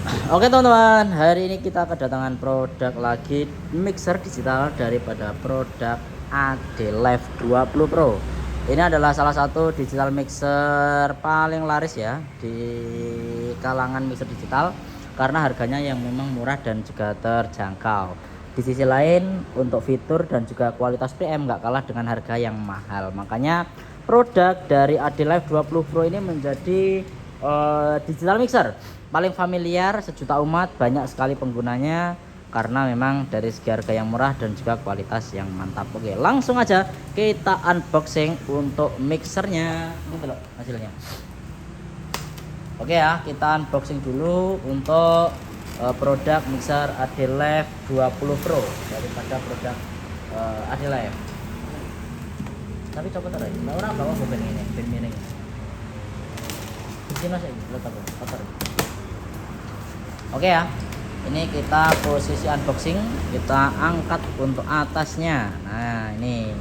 Oke teman-teman, hari ini kita kedatangan produk lagi mixer digital daripada produk AD Live 20 Pro. Ini adalah salah satu digital mixer paling laris ya di kalangan mixer digital karena harganya yang memang murah dan juga terjangkau. Di sisi lain untuk fitur dan juga kualitas PM nggak kalah dengan harga yang mahal. Makanya produk dari AD Live 20 Pro ini menjadi digital mixer paling familiar sejuta umat, banyak sekali penggunanya karena memang dari segi harga yang murah dan juga kualitas yang mantap. Oke, langsung aja kita unboxing untuk mixernya. Ini loh hasilnya. Oke ya, kita unboxing dulu untuk produk mixer AD Live 20 Pro daripada produk AD Live. Tapi coba taruh ini, orang bawa mobil ini, bin miring. Sini saya letak kotor. Oke ya, ini kita posisi unboxing, kita angkat untuk atasnya. Nah ini,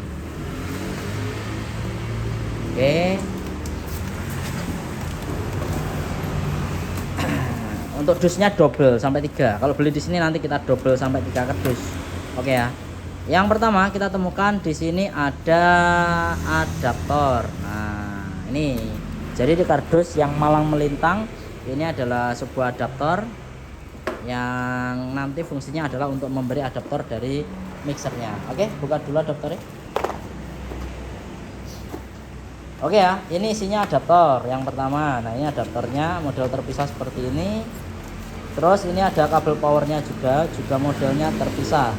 oke. Untuk dusnya double sampai 3. Kalau beli di sini nanti kita double sampai 3 kardus. Oke ya. Yang pertama kita temukan di sini ada adaptor. Nah ini, jadi di kardus yang malang melintang ini adalah sebuah adaptor yang nanti fungsinya adalah untuk memberi adaptor dari mixernya. Oke, buka dulu adaptornya. Oke ya, ini isinya adaptor yang pertama. Nah ini adaptornya model terpisah seperti ini. Terus ini ada kabel powernya juga modelnya terpisah.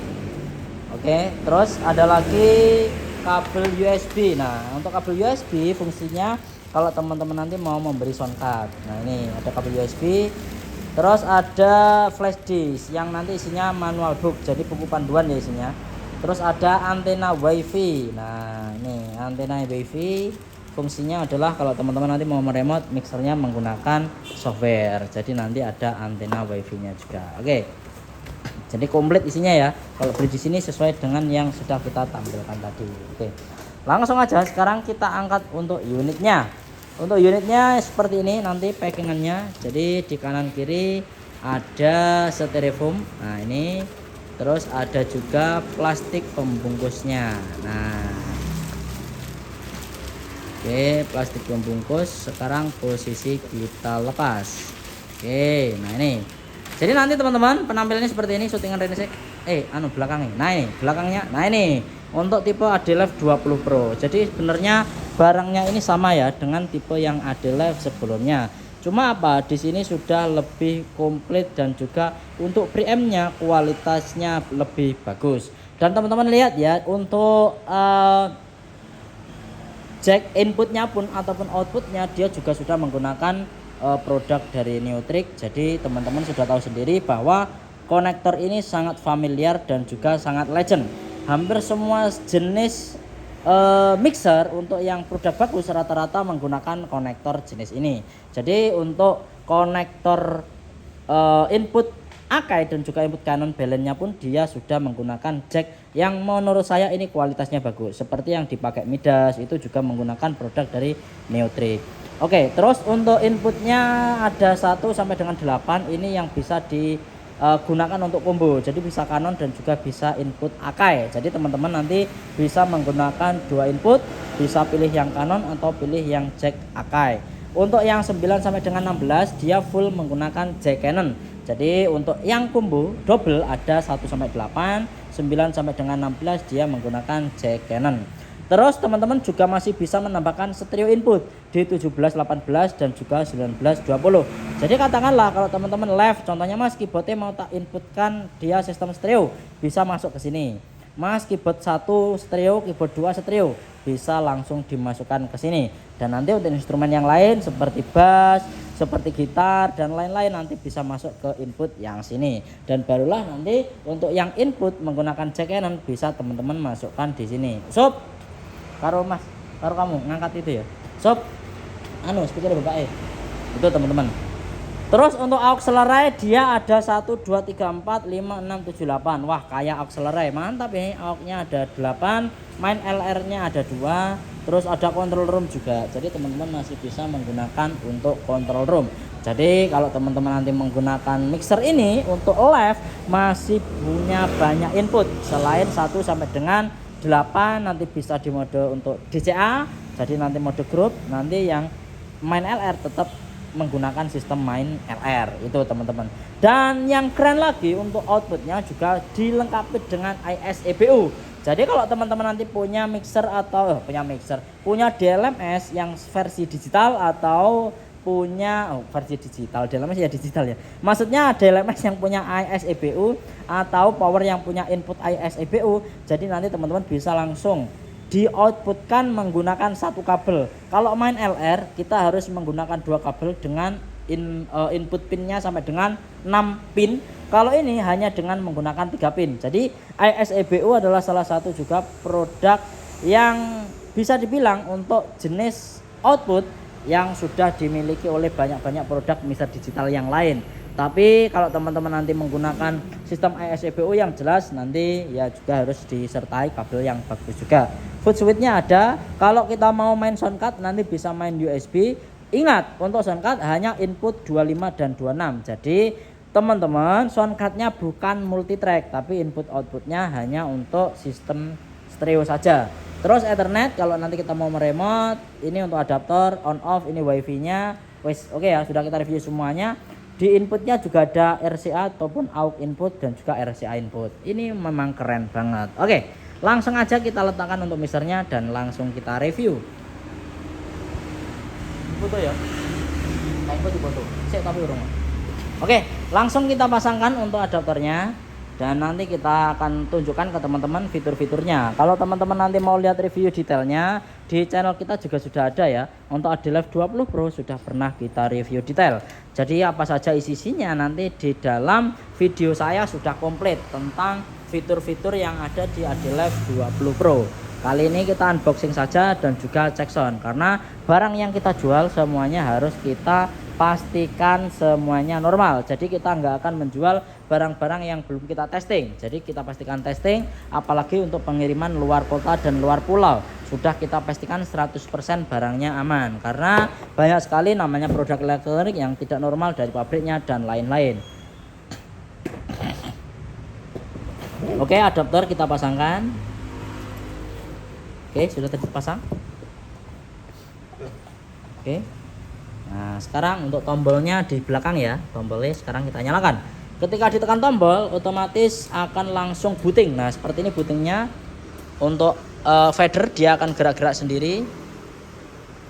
Oke, terus ada lagi kabel USB. Nah untuk kabel USB fungsinya kalau teman-teman nanti mau memberi sound card. Nah ini ada kabel USB. Terus ada flash disk yang nanti isinya manual book, jadi buku panduan ya isinya. Terus ada antena wifi. Nah ini antena wifi fungsinya adalah kalau teman-teman nanti mau meremote mixernya menggunakan software, jadi nanti ada antena wifi nya juga. Oke, jadi komplit isinya ya. Kalau beli di sini sesuai dengan yang sudah kita tampilkan tadi. Oke, langsung aja sekarang kita angkat untuk unitnya. Untuk unitnya seperti ini nanti packingannya. Jadi di kanan kiri ada styrofoam. Nah ini, terus ada juga plastik pembungkusnya. Nah oke, plastik pembungkus. Sekarang posisi kita lepas. Oke, nah ini, jadi nanti teman-teman penampilannya seperti ini. Syutingan Renesek belakangnya. Nah ini belakangnya. Nah ini untuk tipe AD Live 20 Pro. Jadi sebenarnya barangnya ini sama ya dengan tipe yang AD Live sebelumnya. Cuma apa? Di sini sudah lebih komplit dan juga untuk preamp-nya kualitasnya lebih bagus. Dan teman-teman lihat ya, untuk jack inputnya pun ataupun outputnya dia juga sudah menggunakan produk dari Neutrik. Jadi teman-teman sudah tahu sendiri bahwa konektor ini sangat familiar dan juga sangat legend. Hampir semua jenis mixer untuk yang produk bagus rata-rata menggunakan konektor jenis ini. Jadi untuk konektor input Akai dan juga input Canon balance-nya pun dia sudah menggunakan jack yang menurut saya ini kualitasnya bagus. Seperti yang dipakai Midas itu juga menggunakan produk dari Neutrik. Oke, terus untuk inputnya ada 1 sampai dengan 8 ini yang bisa digunakan untuk combo. Jadi bisa Canon dan juga bisa input Akai. Jadi teman-teman nanti bisa menggunakan 2 input, bisa pilih yang Canon atau pilih yang jack Akai. Untuk yang 9 sampai dengan 16 dia full menggunakan jack Canon. Jadi untuk yang combo double ada 1 sampai 8, 9 sampai dengan 16 dia menggunakan jack Canon. Terus teman-teman juga masih bisa menambahkan stereo input di 17, 18 dan juga 19, 20. Jadi katakanlah kalau teman-teman live contohnya Mas keyboardnya mau tak inputkan dia sistem stereo, bisa masuk ke sini. Mas keyboard 1 stereo, keyboard 2 stereo, bisa langsung dimasukkan ke sini. Dan nanti untuk instrumen yang lain seperti bass, seperti gitar dan lain-lain nanti bisa masuk ke input yang sini. Dan barulah nanti untuk yang input menggunakan jack Canon bisa teman-teman masukkan di sini. Sob, karo Mas, karo kamu ngangkat itu ya. Sob, speaker bapak itu teman-teman. Terus untuk auxiliary dia ada 1, 2, 3, 4, 5, 6, 7, 8. Wah kayak auxiliary mantap ya. Aux nya ada 8, main LR nya ada 2, terus ada control room juga. Jadi teman-teman masih bisa menggunakan untuk control room. Jadi kalau teman-teman nanti menggunakan mixer ini untuk live masih punya banyak input selain 1 sampai dengan 8, nanti bisa di mode untuk DCA, jadi nanti mode grup, nanti yang main LR tetap menggunakan sistem main LR itu teman-teman. Dan yang keren lagi untuk outputnya juga dilengkapi dengan ISEBU. Jadi kalau teman-teman nanti punya mixer atau punya DLMS yang versi digital atau punya versi digital, DLMS ya digital ya, maksudnya DLMS yang punya ISEBU atau power yang punya input ISEBU, jadi nanti teman-teman bisa langsung di outputkan menggunakan 1 kabel. Kalau main LR kita harus menggunakan 2 kabel dengan input pinnya sampai dengan 6 pin. Kalau ini hanya dengan menggunakan 3 pin. Jadi ISEBU adalah salah satu juga produk yang bisa dibilang untuk jenis output yang sudah dimiliki oleh banyak produk mixer digital yang lain. Tapi kalau teman-teman nanti menggunakan sistem ISEBU yang jelas nanti ya juga harus disertai kabel yang bagus juga. Foot switch-nya ada. Kalau kita mau main soundcard nanti bisa main USB. Ingat, untuk soundcard hanya input 25 dan 26. Jadi teman-teman, soundcard-nya bukan multitrack tapi input outputnya hanya untuk sistem stereo saja. Terus Ethernet kalau nanti kita mau meremote, ini untuk adaptor on off, ini wifi-nya. Oke ya, sudah kita review semuanya. Di inputnya juga ada RCA ataupun AUX input dan juga RCA input. Ini memang keren banget. Oke, langsung aja kita letakkan untuk mixernya dan langsung kita review. Foto ya. Input di foto. Saya tapi urung. Oke, langsung kita pasangkan untuk adaptornya. Dan nanti kita akan tunjukkan ke teman-teman fitur-fiturnya. Kalau teman-teman nanti mau lihat review detailnya, di channel kita juga sudah ada ya. Untuk ADLive 20 Pro sudah pernah kita review detail. Jadi apa saja isinya nanti di dalam video saya sudah komplit tentang fitur-fitur yang ada di ADLive 20 Pro. Kali ini kita unboxing saja dan juga cek sound, karena barang yang kita jual semuanya harus kita pastikan semuanya normal. Jadi kita nggak akan menjual barang-barang yang belum kita testing. Jadi kita pastikan testing, apalagi untuk pengiriman luar kota dan luar pulau. Sudah kita pastikan 100% barangnya aman, karena banyak sekali namanya produk elektronik yang tidak normal dari pabriknya dan lain-lain. Oke, adaptor kita pasangkan. Oke, sudah terpasang. Oke. Nah, sekarang untuk tombolnya di belakang ya. Tombolnya sekarang kita nyalakan. Ketika ditekan tombol, otomatis akan langsung booting. Nah, seperti ini bootingnya. Untuk fader dia akan gerak-gerak sendiri.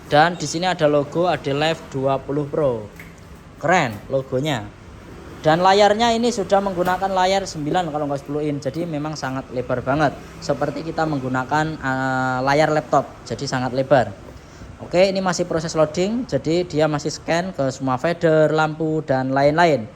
Dan di sini ada logo ADLive 20 Pro. Keren logonya. Dan layarnya ini sudah menggunakan layar 9 kalau nggak 10 in. Jadi memang sangat lebar banget. Seperti kita menggunakan layar laptop. Jadi sangat lebar. Oke, ini masih proses loading. Jadi dia masih scan ke semua fader, lampu dan lain-lain.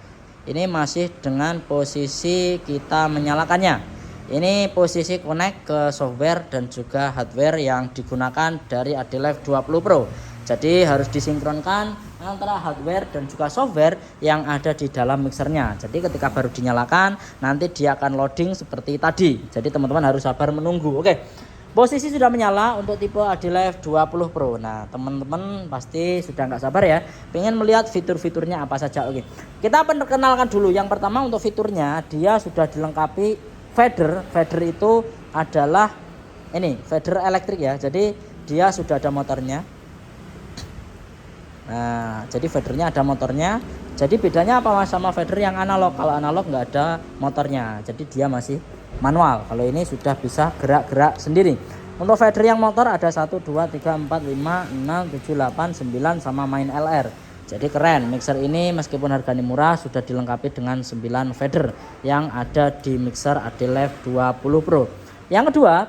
Ini masih dengan posisi kita menyalakannya. Ini posisi connect ke software dan juga hardware yang digunakan dari ADLive 20 Pro. Jadi harus disinkronkan antara hardware dan juga software yang ada di dalam mixernya. Jadi ketika baru dinyalakan nanti dia akan loading seperti tadi. Jadi teman-teman harus sabar menunggu. Oke, posisi sudah menyala untuk tipe ADLive 20 Pro. Nah teman-teman pasti sudah nggak sabar ya, pengen melihat fitur-fiturnya apa saja. Oke, kita perkenalkan dulu. Yang pertama untuk fiturnya, dia sudah dilengkapi fader. Fader itu adalah ini fader elektrik ya. Jadi dia sudah ada motornya. Nah, jadi fadernya ada motornya. Jadi bedanya apa sama fader yang analog? Kalau analog nggak ada motornya, jadi dia masih manual. Kalau ini sudah bisa gerak-gerak sendiri. Untuk fader yang motor ada 1, 2, 3, 4, 5, 6, 7, 8, 9 sama main LR. Jadi keren, mixer ini meskipun harganya murah sudah dilengkapi dengan 9 fader yang ada di mixer ADLive 20 Pro. Yang kedua,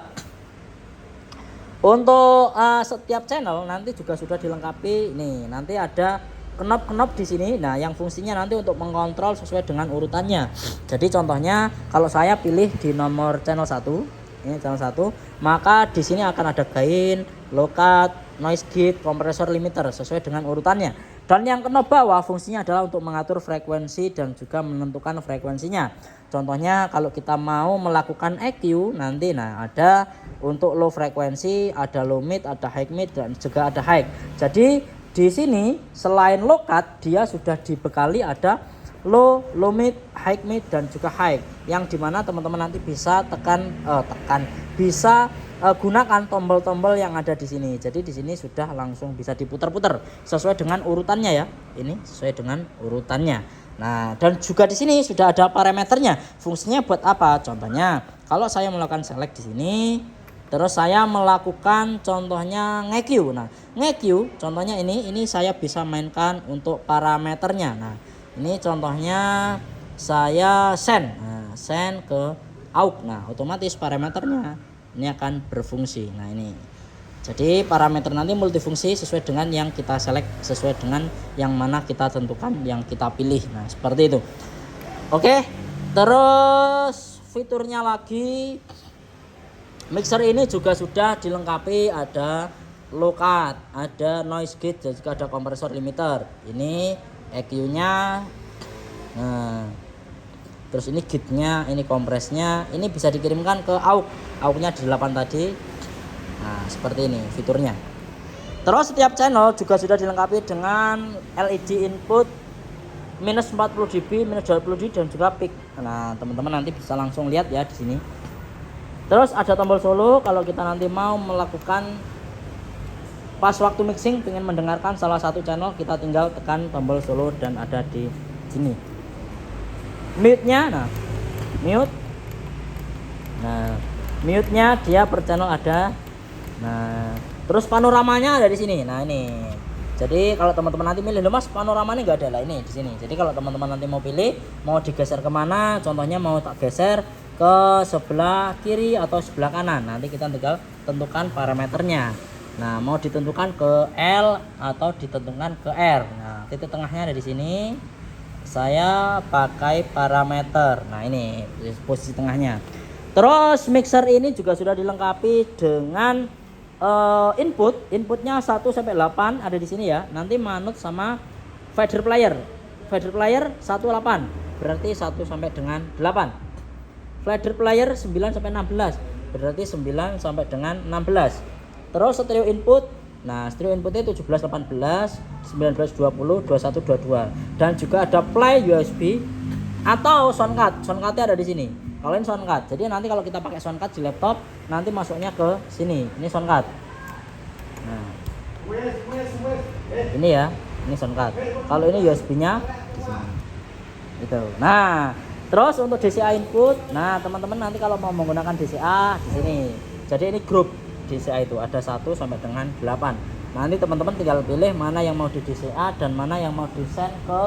untuk setiap channel nanti juga sudah dilengkapi nih, nanti ada knop-knop di sini. Nah, yang fungsinya nanti untuk mengontrol sesuai dengan urutannya. Jadi contohnya kalau saya pilih di nomor channel 1, ini channel 1, maka di sini akan ada gain, low cut, noise gate, kompresor limiter sesuai dengan urutannya. Dan yang knob bawah fungsinya adalah untuk mengatur frekuensi dan juga menentukan frekuensinya. Contohnya kalau kita mau melakukan EQ nanti, nah ada untuk low frekuensi, ada low mid, ada high mid, dan juga ada high. Jadi di sini selain low cut dia sudah dibekali ada low, low mid, high mid, dan juga high, yang dimana teman-teman nanti bisa bisa gunakan tombol-tombol yang ada di sini. Jadi di sini sudah langsung bisa diputar-putar sesuai dengan urutannya ya. Ini sesuai dengan urutannya. Nah, dan juga di sini sudah ada parameternya. Fungsinya buat apa? Contohnya, kalau saya melakukan select di sini, terus saya melakukan contohnya nge-Q. Nah, nge-Q contohnya ini saya bisa mainkan untuk parameternya. Nah, ini contohnya saya send. Nah, send ke AUX. Nah, otomatis parameternya ini akan berfungsi. Nah, ini jadi parameter nanti multifungsi sesuai dengan yang kita select, sesuai dengan yang mana kita tentukan, yang kita pilih. Nah, seperti itu. Oke, terus fiturnya lagi, mixer ini juga sudah dilengkapi ada low cut, ada noise gate, dan juga ada kompresor limiter. Ini EQ nya, nah terus ini gate-nya, ini kompresnya, ini bisa dikirimkan ke AUX. AUX-nya di 8 tadi. Nah, seperti ini fiturnya. Terus setiap channel juga sudah dilengkapi dengan LED input minus 40 dB, minus 20 dB, dan juga peak. Nah, teman-teman nanti bisa langsung lihat ya di sini. Terus ada tombol solo kalau kita nanti mau melakukan pas waktu mixing pengen mendengarkan salah satu channel, kita tinggal tekan tombol solo dan ada di sini. Mute-nya, nah mute, nah mute-nya dia per channel ada. Nah, terus panoramanya ada di sini. Nah, ini jadi kalau teman-teman nanti milih, mas panoramanya nggak ada lah, ini di sini. Jadi kalau teman-teman nanti mau pilih mau digeser kemana, contohnya mau tak geser ke sebelah kiri atau sebelah kanan, nanti kita tinggal tentukan parameternya. Nah, mau ditentukan ke L atau ditentukan ke R. Nah, titik tengahnya ada di sini. Saya pakai parameter. Nah, ini posisi tengahnya. Terus mixer ini juga sudah dilengkapi dengan inputnya 1 sampai 8 ada di sini ya. Nanti manut sama fader player. Fader player 18 berarti 1 sampai dengan 8. Fader player 9 sampai 16 berarti 9 sampai dengan 16. Terus stereo input, nah stereo inputnya 17, 18, 19, 20, 21, 22, dan juga ada play USB atau soundcard. Soundcardnya ada di sini. Kalau ini soundcard, jadi nanti kalau kita pakai soundcard di laptop nanti masuknya ke sini. Ini soundcard. Nah, ini ya, ini soundcard. Kalau ini USB-nya di sini. Itu. Nah, terus untuk DCA input, nah teman-teman nanti kalau mau menggunakan DCA di sini. Jadi ini grup DCA itu ada 1 sampai dengan 8. Nanti teman-teman tinggal pilih mana yang mau di DCA dan mana yang mau di-send ke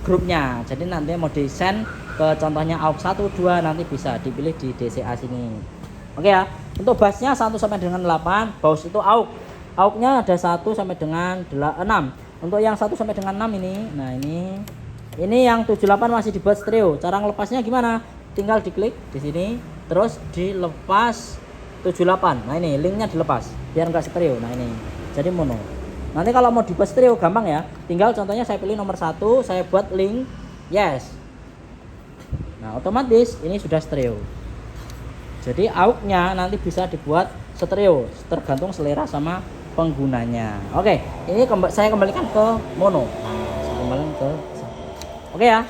grupnya. Jadi nanti mau di-send ke contohnya AUX 1, 2 nanti bisa dipilih di DCA sini. Oke ya. Untuk bassnya 1 sampai dengan 8, bass itu AUX. AUX-nya ada 1 sampai dengan 6. Untuk yang 1 sampai dengan 6 ini, nah ini yang 78 masih dibuat stereo. Cara ngelepasnya gimana? Tinggal diklik di sini, terus dilepas 78. Nah, ini linknya dilepas biar enggak stereo. Nah, ini jadi mono. Nanti kalau mau dibuat stereo gampang ya. Tinggal contohnya saya pilih nomor 1, saya buat link yes. Nah, otomatis ini sudah stereo. Jadi AUX-nya nanti bisa dibuat stereo tergantung selera sama penggunanya. Oke, ini saya kembalikan ke mono. Nah, saya kembalikan ke oke ya.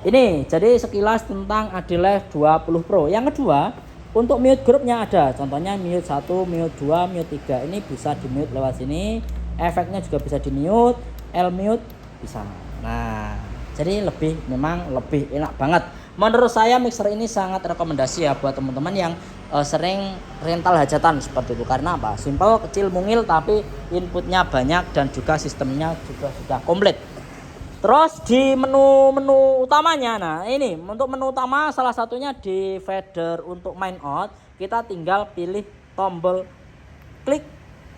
Ini jadi sekilas tentang ADLive 20 Pro. Yang kedua, untuk mute grupnya ada. Contohnya mute 1, mute 2, mute 3. Ini bisa di mute lewat sini. Efeknya juga bisa di mute, L mute bisa. Nah, jadi memang lebih enak banget. Menurut saya mixer ini sangat rekomendasi ya buat teman-teman yang sering rental hajatan seperti itu. Karena apa? Simple, kecil, mungil, tapi inputnya banyak dan juga sistemnya juga sudah komplit. Terus di menu utamanya, nah ini untuk menu utama salah satunya di fader untuk main out, kita tinggal pilih tombol klik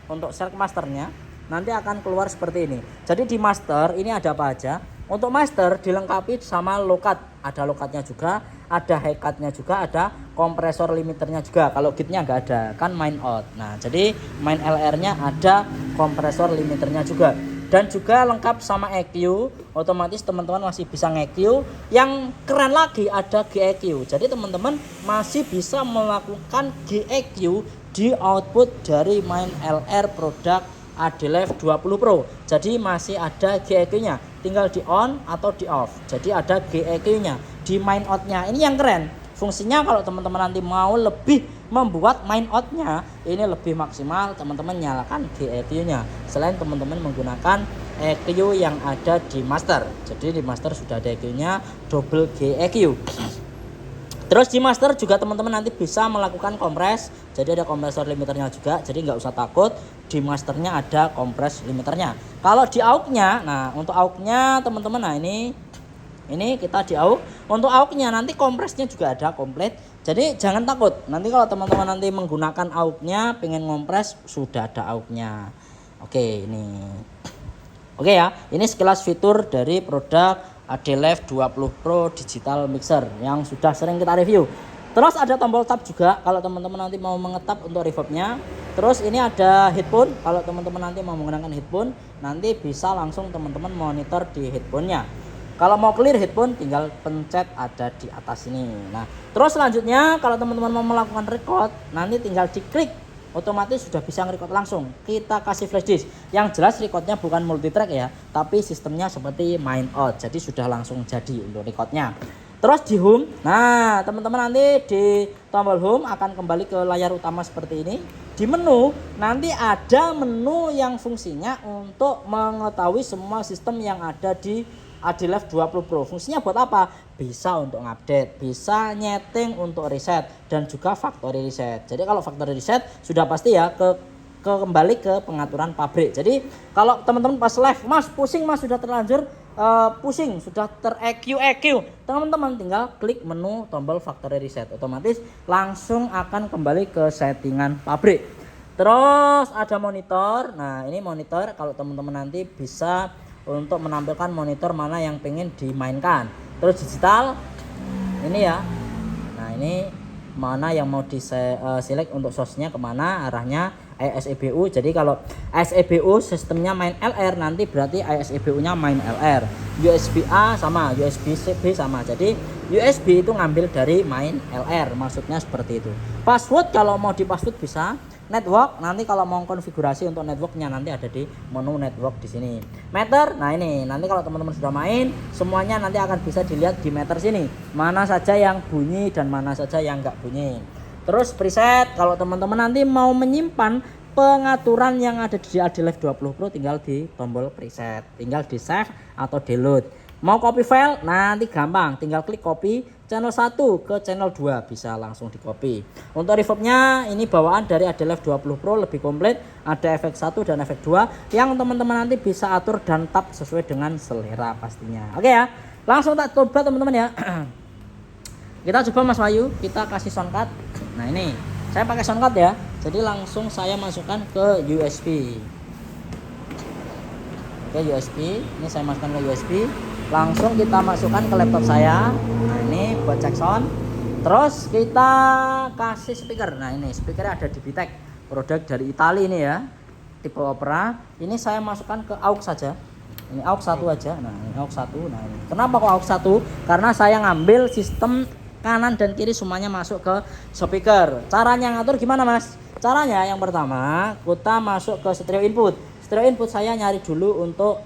untuk select masternya, nanti akan keluar seperti ini. Jadi di master ini ada apa aja? Untuk master dilengkapi sama low cut, ada low cutnya juga, ada high cutnya juga, ada kompresor limiternya juga. Kalau gate-nya nggak ada, kan main out. Nah jadi main LR-nya ada kompresor limiternya juga. dan juga lengkap sama EQ. Otomatis teman-teman masih bisa nge-EQ. Yang keren lagi ada GEQ. Jadi teman-teman masih bisa melakukan GEQ di output dari main LR produk Adelef 20 Pro. Jadi masih ada GEQ-nya, tinggal di on atau di off. Jadi ada GEQ-nya di main out-nya. Ini yang keren. Fungsinya kalau teman-teman nanti mau lebih membuat main out-nya ini lebih maksimal, teman-teman nyalakan GEQ-nya. Selain teman-teman menggunakan EQ yang ada di master. Jadi di master sudah ada EQ-nya double GEQ. Terus di master juga teman-teman nanti bisa melakukan kompres. Jadi ada kompresor limiternya juga. Jadi nggak usah takut, di masternya ada kompres limiternya. Kalau di AUX-nya, nah untuk AUX-nya teman-teman, nah ini kita di AUX. Untuk AUX-nya nanti kompresnya juga ada komplit. Jadi jangan takut. Nanti kalau teman-teman nanti menggunakan AUX-nya, pengen ngompres sudah ada AUX-nya. Oke, ini. Oke ya, ini sekilas fitur dari produk Adelef 20 Pro Digital Mixer yang sudah sering kita review. Terus ada tombol tab juga kalau teman-teman nanti mau mengetap untuk reverbnya. Terus ini ada headphone, kalau teman-teman nanti mau menggunakan headphone, nanti bisa langsung teman-teman monitor di headphonenya. Kalau mau clear headphone tinggal pencet ada di atas ini. Nah, terus selanjutnya kalau teman-teman mau melakukan record, nanti tinggal diklik, otomatis sudah bisa nge-record langsung. Kita kasih flash disk. Yang jelas recordnya bukan multitrack ya, tapi sistemnya seperti main out. Jadi sudah langsung jadi untuk recordnya. Terus di home, nah teman-teman nanti di tombol home akan kembali ke layar utama seperti ini. Di menu nanti ada menu yang fungsinya untuk mengetahui semua sistem yang ada di Adelef 20 Pro. Fungsinya buat apa? Bisa untuk update, bisa nyeting untuk reset, dan juga factory reset. Jadi kalau factory reset sudah pasti ya kembali ke pengaturan pabrik. Jadi kalau teman-teman pas live, Mas pusing Mas, sudah terlanjur pusing, sudah ter-EQ, teman-teman tinggal klik menu tombol factory reset, otomatis langsung akan kembali ke settingan pabrik. Terus ada monitor. Nah ini monitor, kalau teman-teman nanti bisa untuk menampilkan monitor mana yang pengen dimainkan. Terus digital ini ya, nah ini mana yang mau di select untuk source-nya kemana arahnya, ASEBU. Jadi kalau ASEBU sistemnya main LR, nanti berarti ASEBU nya main LR. USB A sama, USB B sama. Jadi USB itu ngambil dari main LR, maksudnya seperti itu. Password kalau mau di password bisa. Network nanti kalau mau konfigurasi untuk networknya nanti ada di menu network di sini. Meter, nah ini nanti kalau teman-teman sudah main semuanya nanti akan bisa dilihat di meter sini, mana saja yang bunyi dan mana saja yang enggak bunyi. Terus preset, kalau teman-teman nanti mau menyimpan pengaturan yang ada di Adelef 20 Pro tinggal di tombol preset, tinggal di save atau download. Mau copy file nanti gampang, tinggal klik copy channel 1 ke channel 2, bisa langsung di copy. Untuk reverbnya ini bawaan dari Adelef 20 Pro, lebih komplit, ada efek 1 dan efek 2 yang teman-teman nanti bisa atur dan tap sesuai dengan selera pastinya. Oke ya, langsung tak coba teman-teman ya. Kita coba Mas Wahyu, kita kasih soundcard. Nah ini saya pakai soundcard ya, jadi langsung saya masukkan ke USB. Oke, USB ini saya masukkan ke USB, langsung kita masukkan ke laptop saya. Nah ini buat cek sound. Terus kita kasih speaker. Nah ini speakernya ada di Bitek, produk dari Italia ini ya, tipe Opera. Ini saya masukkan ke AUX saja. Ini AUX 1 aja. Nah ini AUX 1. Nah ini kenapa kok AUX 1? Karena saya ngambil sistem kanan dan kiri semuanya masuk ke speaker. Caranya ngatur gimana Mas? Caranya yang pertama kita masuk ke stereo input. Stereo input saya nyari dulu untuk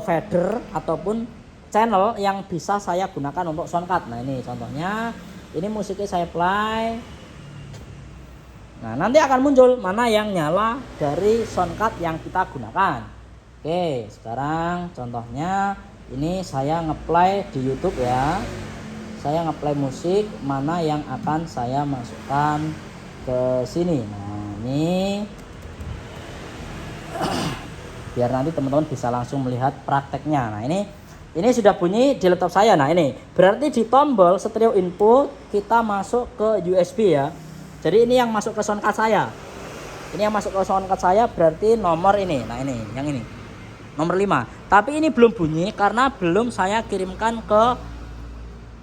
fader ataupun channel yang bisa saya gunakan untuk soundcard. Nah ini contohnya, ini musiknya saya play. Nah nanti akan muncul mana yang nyala dari soundcard yang kita gunakan. Oke, sekarang contohnya ini saya ngeplay di YouTube ya. Saya ngeplay musik, mana yang akan saya masukkan ke sini. Nah ini biar nanti teman-teman bisa langsung melihat prakteknya. Nah ini sudah bunyi di laptop saya. Nah ini berarti di tombol stereo input kita masuk ke USB ya. Jadi ini yang masuk ke soundcard saya. Ini yang masuk ke soundcard saya berarti nomor ini. Nah ini yang ini nomor 5. Tapi ini belum bunyi karena belum saya kirimkan ke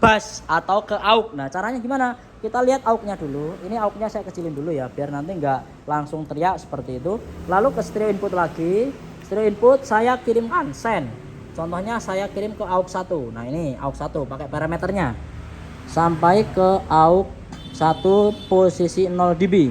bass atau ke AUX. Nah caranya gimana? Kita lihat AUX-nya dulu. Ini AUX-nya saya kecilin dulu ya, biar nanti nggak langsung teriak seperti itu. Lalu ke stereo input lagi. stereo input saya kirimkan send. Contohnya saya kirim ke AUX 1. Nah, ini AUX 1 pakai parameternya. Sampai ke AUX 1 posisi 0 dB.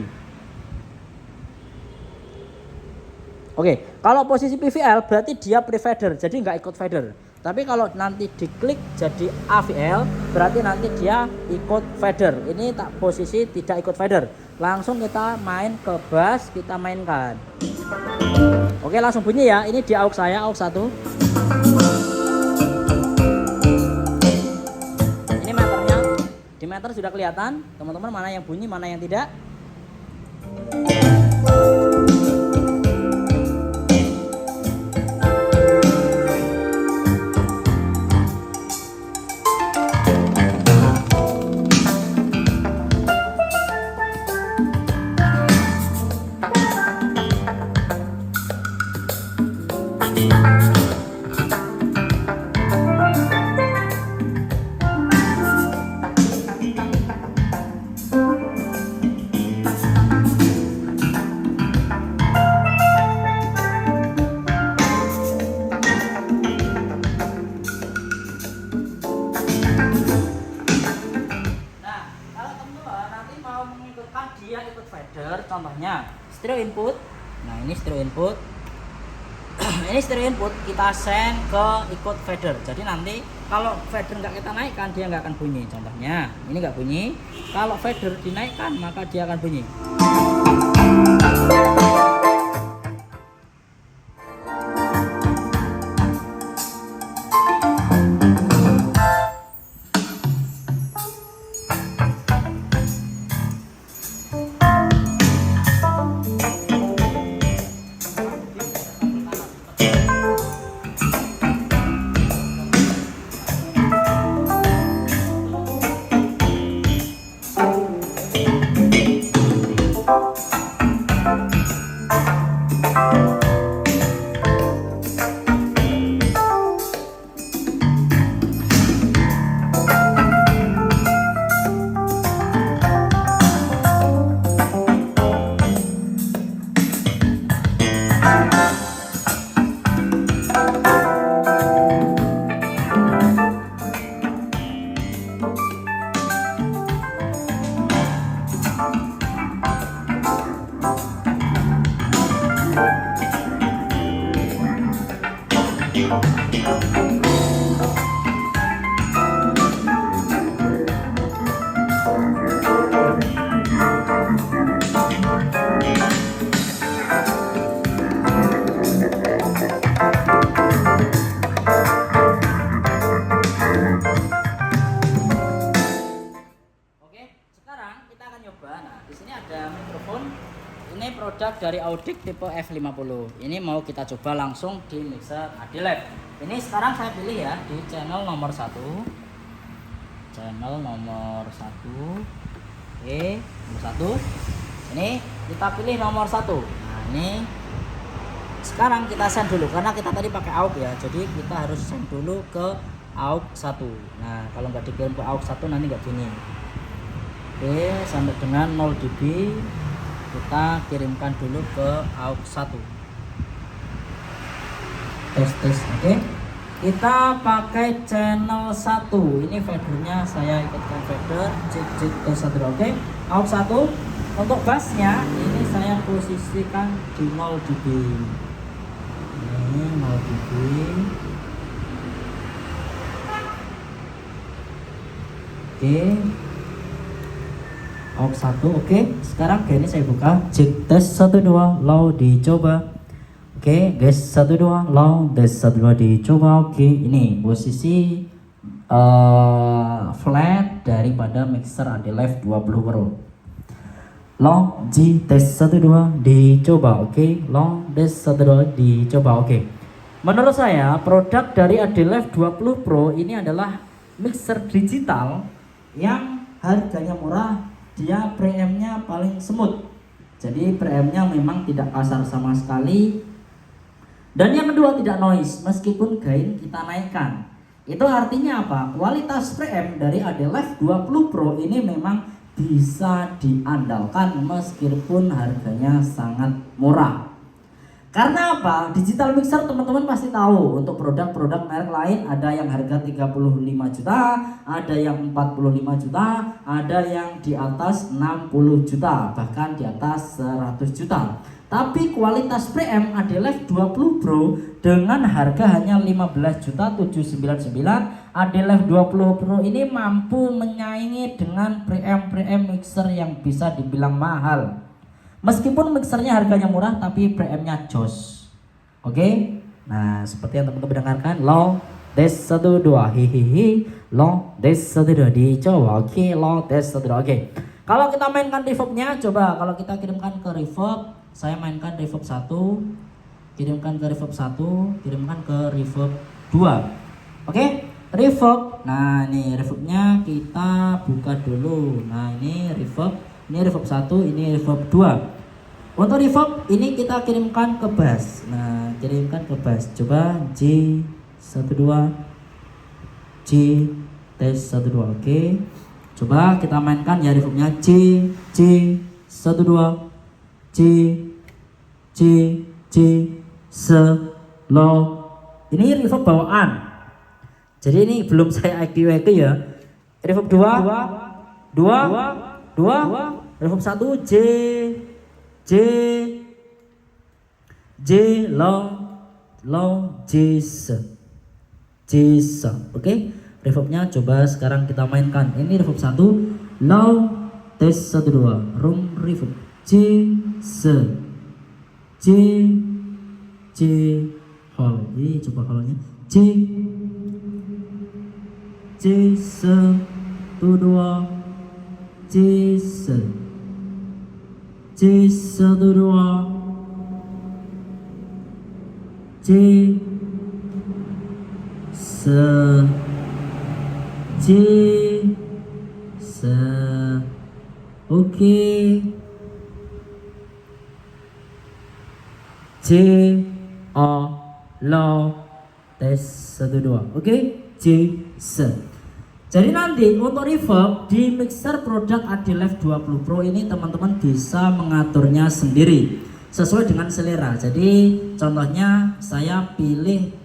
Oke, kalau posisi PVL berarti dia pre-fader, jadi nggak ikut fader. Tapi kalau nanti diklik jadi AVL berarti nanti dia ikut fader. Ini tak posisi tidak ikut fader. Langsung kita main ke bass, kita mainkan. Oke, langsung bunyi ya. Ini di AUX saya, AUX 1. Ini meternya. Di meter sudah kelihatan, teman-teman, mana yang bunyi, mana yang tidak. Dia ikut fader, contohnya stereo input. Nah, ini stereo input. Ini stereo input kita send ke ikut fader. Jadi nanti kalau fader nggak kita naikkan dia nggak akan bunyi. Contohnya ini nggak bunyi. Kalau fader dinaikkan maka dia akan bunyi. Ini produk dari Audic tipe F50. Ini mau kita coba langsung di mixer Adelab. Ini sekarang saya pilih ya di channel nomor 1. Channel nomor 1. Oke, nomor 1. Ini kita pilih nomor 1. Nah, ini sekarang kita send dulu karena kita tadi pakai AUX ya. Jadi kita harus send dulu ke AUX 1. Nah, kalau nggak dikirim ke AUX 1 nanti nggak bunyi. Oke, sampai dengan 0 dB kita kirimkan dulu ke AUX 1. Tes. Oke, kita pakai channel 1. Ini fadernya saya ikutkan fader cek tes 1. Oke, AUX 1. Untuk bassnya ini saya posisikan di 0 dB. Ini 0 dB. Oke, AUX 1. Oke, sekarang ini saya buka cek tes 1 2 low dicoba. Oke guys, 1 2 low tes 1 2 dicoba. Oke, ini posisi flat daripada mixer Adelab 20 Pro. Long G tes 1 2 dicoba. Oke, long tes 1 2 dicoba. Oke, menurut saya produk dari Adelab 20 Pro ini adalah mixer digital yang harganya murah. Dia preampnya paling smooth, jadi preampnya memang tidak kasar sama sekali. Dan yang kedua tidak noise meskipun gain kita naikkan. Itu artinya apa? Kualitas preamp dari Adelab 20 Pro ini memang bisa diandalkan meskipun harganya sangat murah. Karena apa? Digital mixer teman-teman pasti tahu, untuk produk-produk merek lain ada yang harga 35 juta, ada yang 45 juta, ada yang di atas 60 juta, bahkan di atas 100 juta. Tapi kualitas preamp ADLF 20 Pro dengan harga hanya 15.799, ADLF 20 Pro ini mampu menyaingi dengan preamp mixer yang bisa dibilang mahal. Meskipun mixernya harganya murah tapi preampnya jos. Oke? Nah, seperti yang teman-teman dengarkan, low des 1 2 hihihi, low des 1 2 dicoba. Oke, low des 1 2. Oke. Kalau kita mainkan reverbnya, coba kalau kita kirimkan ke reverb, saya mainkan reverb 1, kirimkan ke reverb 1, kirimkan ke reverb 2. Oke? Reverb. Nah, ini reverbnya kita buka dulu. Nah, ini reverb. Ini reverb 1, ini reverb 2. Untuk reverb ini kita kirimkan ke bass. Nah, kirimkan ke bass. Coba J12, J tes 12. Oke. Coba kita mainkan ya reverbnya J12, J slow. Ini reverb bawaan. Jadi ini belum saya IQ ya. Reverb 2, reverb 1 J low J oke. Reverbnya coba sekarang kita mainkan. Ini reverb 1 low tes 1 2 room reverb J hall. Ini coba hallnya J 1 2 J1 2 J oke. J low tes 1 2 oke. J Jadi nanti untuk reverb di mixer produk ADLF 20 Pro ini teman-teman bisa mengaturnya sendiri sesuai dengan selera. Jadi contohnya saya pilih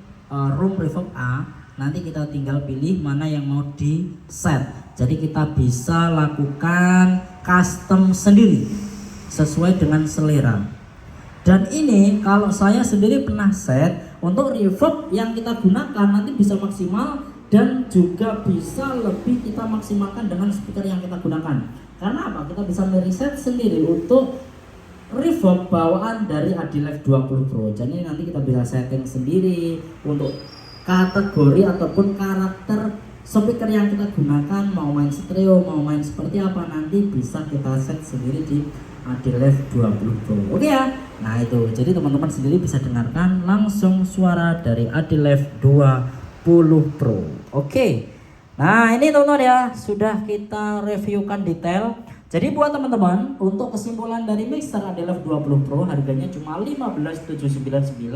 room reverb A, nanti kita tinggal pilih mana yang mau di set. Jadi kita bisa lakukan custom sendiri sesuai dengan selera. Dan ini kalau saya sendiri pernah set untuk reverb yang kita gunakan nanti bisa maksimal dan juga bisa lebih kita maksimalkan dengan speaker yang kita gunakan. Karena apa? Kita bisa mereset sendiri untuk reverb bawaan dari ADLF 20 Pro. Jadi nanti kita bisa setting sendiri untuk kategori ataupun karakter speaker yang kita gunakan, mau main stereo, mau main seperti apa, nanti bisa kita set sendiri di ADLF 20 Pro. Oke ya. Nah itu, jadi teman-teman sendiri bisa dengarkan langsung suara dari ADLF 20 Pro. Oke. Nah ini teman-teman ya, sudah kita reviewkan detail. Jadi buat teman-teman, untuk kesimpulan dari mixer ADLF 20 Pro harganya cuma 15.799,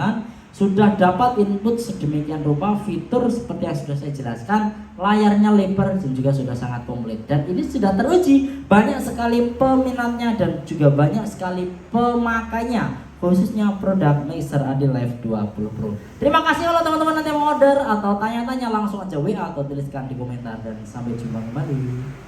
sudah dapat input sedemikian rupa, fitur seperti yang sudah saya jelaskan, layarnya lebar dan juga sudah sangat komplit. Dan ini sudah teruji, banyak sekali peminatnya dan juga banyak sekali pemakainya, khususnya produk mixer ADLF 20 Pro. Terima kasih kalau teman-teman nanti mau order atau tanya-tanya langsung aja WA atau tuliskan di komentar, dan sampai jumpa kembali.